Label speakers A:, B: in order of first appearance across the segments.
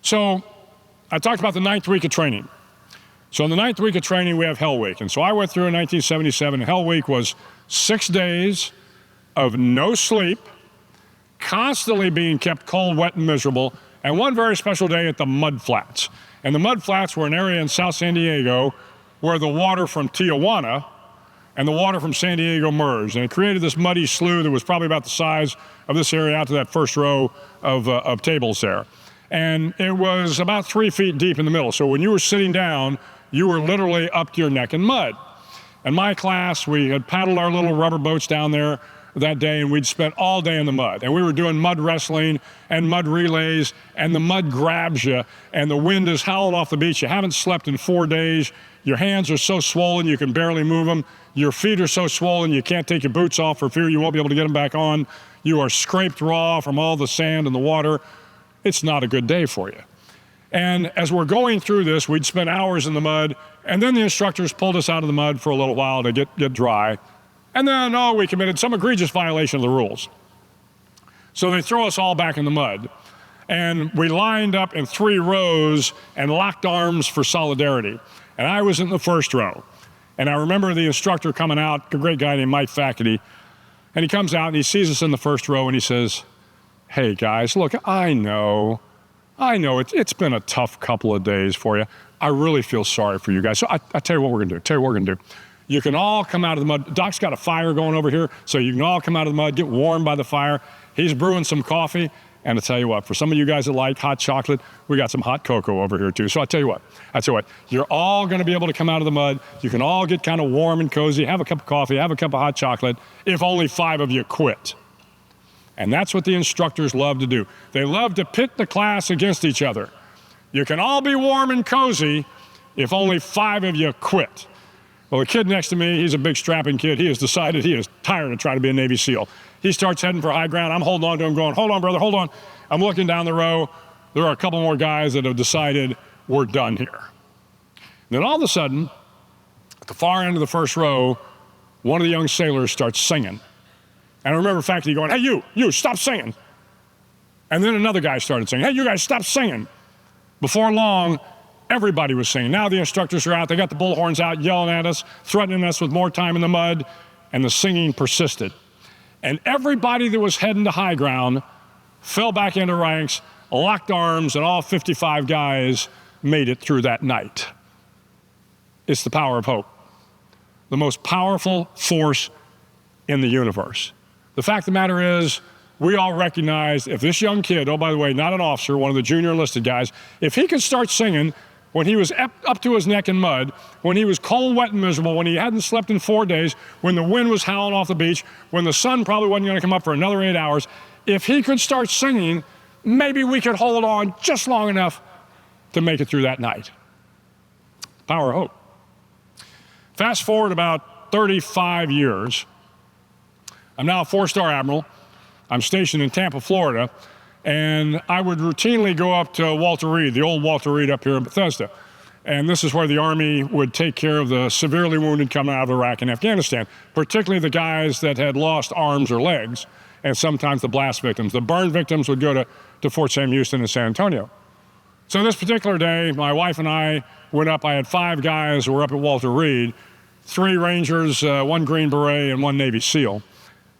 A: So I talked about the 9th week of training. So in the 9th week of training, we have Hell Week. And so I went through in 1977, Hell Week was 6 days of no sleep, constantly being kept cold, wet, and miserable, and one very special day at the Mud Flats. And the Mud Flats were an area in South San Diego where the water from Tijuana and the water from San Diego merged. And it created this muddy slough that was probably about the size of this area out to that first row of tables there. And it was about 3 feet deep in the middle. So when you were sitting down, you were literally up to your neck in mud. In my class, we had paddled our little rubber boats down there that day, and we'd spent all day in the mud. And we were doing mud wrestling and mud relays, and the mud grabs you, and the wind is howling off the beach. You haven't slept in 4 days. Your hands are so swollen you can barely move them. Your feet are so swollen you can't take your boots off for fear you won't be able to get them back on. You are scraped raw from all the sand and the water. It's not a good day for you. And as we're going through this, we'd spent hours in the mud, and then the instructors pulled us out of the mud for a little while to get dry. And then, we committed some egregious violation of the rules. So they throw us all back in the mud. And we lined up in 3 rows and locked arms for solidarity. And I was in the first row. And I remember the instructor coming out, a great guy named Mike Faculty, and he comes out and he sees us in the first row and he says, "Hey guys, look, I know it's been a tough couple of days for you. I really feel sorry for you guys. So I tell you what we're gonna do. You can all come out of the mud. Doc's got a fire going over here, so you can all come out of the mud, get warm by the fire. He's brewing some coffee, and I tell you what, for some of you guys that like hot chocolate, we got some hot cocoa over here too. So I tell you what, you're all gonna be able to come out of the mud. You can all get kind of warm and cozy, have a cup of coffee, have a cup of hot chocolate, if only 5 of you quit." And that's what the instructors love to do. They love to pit the class against each other. You can all be warm and cozy if only 5 of you quit. Well, the kid next to me, he's a big strapping kid. He has decided he is tired of trying to be a Navy SEAL. He starts heading for high ground. I'm holding on to him going, "Hold on, brother, hold on." I'm looking down the row. There are a couple more guys that have decided we're done here. Then all of a sudden, at the far end of the first row, one of the young sailors starts singing. And I remember Faculty going, "Hey, you, stop singing." And then another guy started singing, "Hey, you guys, stop singing." Before long, everybody was singing. Now the instructors are out. They got the bullhorns out, yelling at us, threatening us with more time in the mud, and the singing persisted. And everybody that was heading to high ground fell back into ranks, locked arms, and all 55 guys made it through that night. It's the power of hope, the most powerful force in the universe. The fact of the matter is, we all recognize if this young kid, oh, by the way, not an officer, one of the junior enlisted guys, if he could start singing when he was up to his neck in mud, when he was cold, wet, and miserable, when he hadn't slept in 4 days, when the wind was howling off the beach, when the sun probably wasn't going to come up for another 8 hours, if he could start singing, maybe we could hold on just long enough to make it through that night. Power of hope. Fast forward about 35 years. I'm now a 4-star Admiral. I'm stationed in Tampa, Florida, and I would routinely go up to Walter Reed, the old Walter Reed up here in Bethesda. And this is where the Army would take care of the severely wounded coming out of Iraq and Afghanistan, particularly the guys that had lost arms or legs, and sometimes the blast victims. The burn victims would go to Fort Sam Houston and San Antonio. So this particular day, my wife and I went up. I had 5 guys who were up at Walter Reed, 3 Rangers, 1 Green Beret, and 1 Navy SEAL.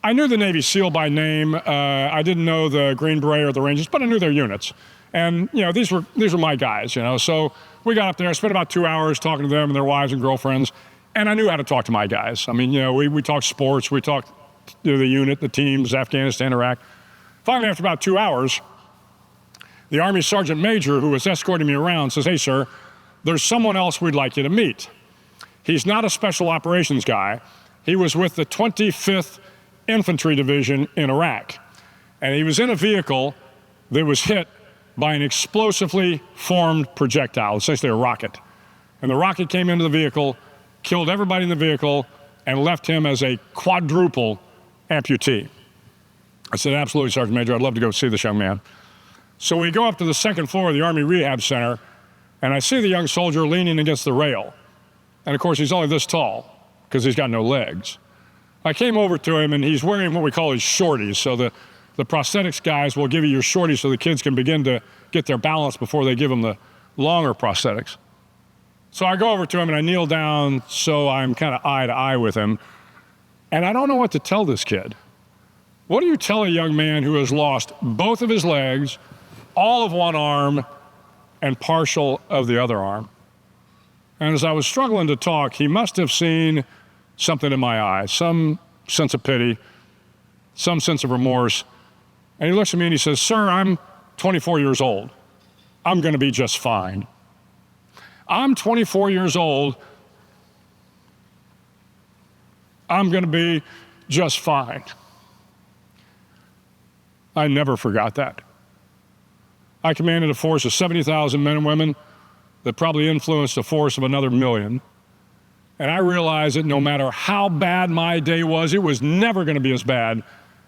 A: I knew the Navy SEAL by name. I didn't know the Green Beret or the Rangers, but I knew their units. And these were my guys. So we got up there, spent about 2 hours talking to them and their wives and girlfriends, and I knew how to talk to my guys. I mean, we talked sports, we talked to the unit, the teams, Afghanistan, Iraq. Finally, after about 2 hours, the Army Sergeant Major, who was escorting me around, says, "Hey, sir, there's someone else we'd like you to meet. He's not a special operations guy. He was with the 25th Infantry Division in Iraq. And he was in a vehicle that was hit by an explosively formed projectile, essentially a rocket. And the rocket came into the vehicle, killed everybody in the vehicle, and left him as a quadruple amputee." I said, "Absolutely, Sergeant Major, I'd love to go see this young man." So we go up to the 2nd floor of the Army Rehab Center, and I see the young soldier leaning against the rail. And of course, he's only this tall because he's got no legs. I came over to him, and he's wearing what we call his shorties. So the prosthetics guys will give you your shorty so the kids can begin to get their balance before they give them the longer prosthetics. So I go over to him and I kneel down so I'm kind of eye to eye with him. And I don't know what to tell this kid. What do you tell a young man who has lost both of his legs, all of one arm, and partial of the other arm? And as I was struggling to talk, he must have seen something in my eyes, some sense of pity, some sense of remorse. And he looks at me and he says, "Sir, I'm 24 years old. I'm going to be just fine. I'm 24 years old. I'm going to be just fine." I never forgot that. I commanded a force of 70,000 men and women that probably influenced a force of another million. And I realized that no matter how bad my day was, it was never going to be as bad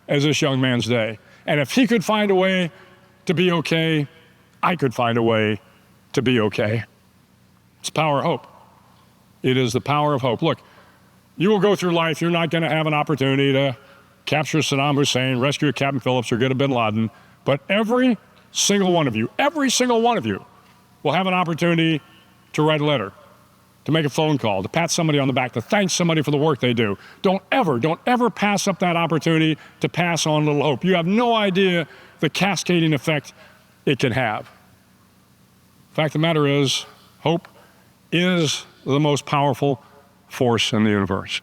A: as this young man's day. And if he could find a way to be okay, I could find a way to be okay. It's the power of hope. It is the power of hope. Look, you will go through life, you're not going to have an opportunity to capture Saddam Hussein, rescue Captain Phillips, or get a bin Laden, but every single one of you will have an opportunity to write a letter, to make a phone call, to pat somebody on the back, to thank somebody for the work they do. Don't ever pass up that opportunity to pass on a little hope. You have no idea the cascading effect it can have. The fact of the matter is, hope is the most powerful force in the universe.